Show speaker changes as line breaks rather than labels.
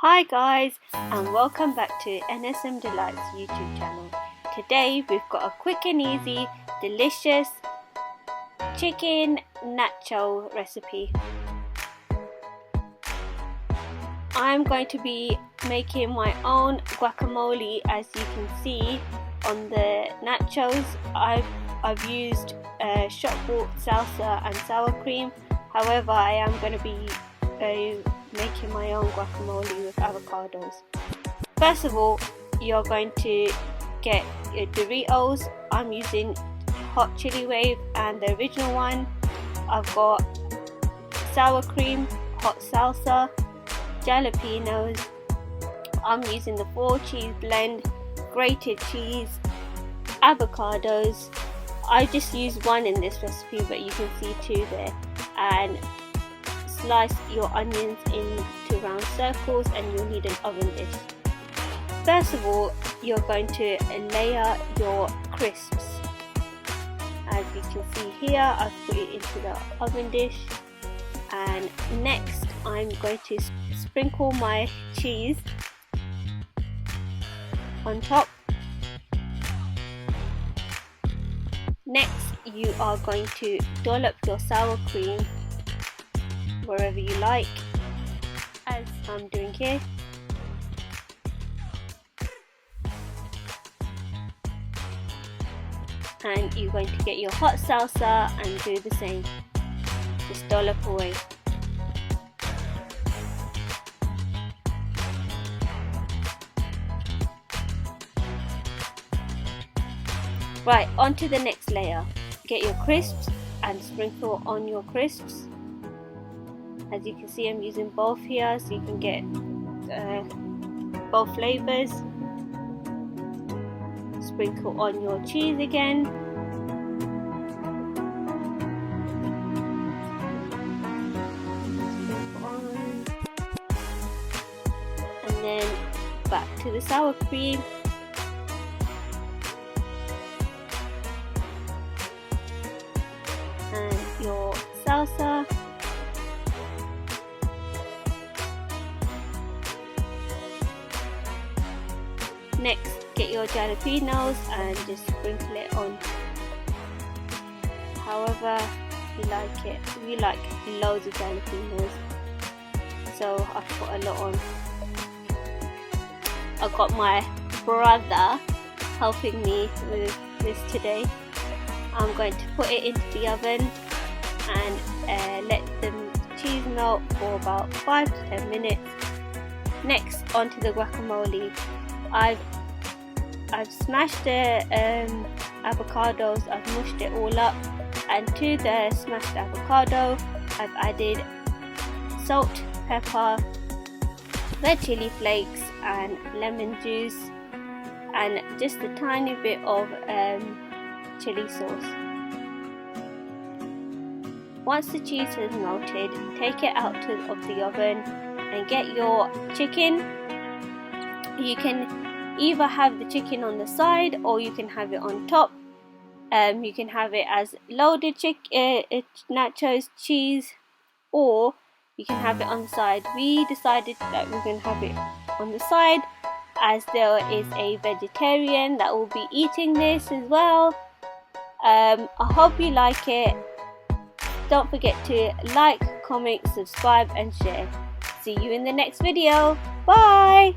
Hi guys, and welcome back to NSM Delights YouTube channel. Today we've got a quick and easy, delicious chicken nacho recipe. I'm going to be making my own guacamole. As you can see on the nachos, I've used shop bought salsa and sour cream. However, I am going to be making my own guacamole with avocados. First of all, you're going to get your Doritos. I'm using hot chili wave and the original one. I've got sour cream, hot salsa, jalapenos. I'm using the 4 cheese blend, grated cheese, avocados. I just used one in this recipe, but you can see 2 there. And slice your onions into round circles, and you'll need an oven dish. First of all, you're going to layer your crisps. As you can see here, I've put it into the oven dish, and next I'm going to sprinkle my cheese on top. Next, you are going to dollop your sour cream wherever you like, as I'm doing here. And you're going to get your hot salsa and do the same. Just dollop away. Right, on to the next layer. Get your crisps and sprinkle on your crisps. As you can see, I'm using both here, so you can get both flavors. Sprinkle on your cheese again. Sprinkle on. And then back to the sour cream. And your salsa. Next, get your jalapenos and just sprinkle it on however you like it. We like loads of jalapenos, so I put a lot on. I got my brother helping me with this today. I'm going to put it into the oven and let the cheese melt for about 5 to 10 minutes. Next, onto the guacamole. I've smashed the avocados, I've mushed it all up, and to the smashed avocado I've added salt, pepper, red chili flakes and lemon juice, and just a tiny bit of chili sauce. Once the cheese has melted, take it out of the oven and get your chicken. You can either have the chicken on the side or you can have it on top. You can have it as loaded nachos cheese, or you can have it on the side. We decided that we're going to have it on the side, as there is a vegetarian that will be eating this as well. I hope you like it. Don't forget to like, comment, subscribe and share. See you in the next video. Bye!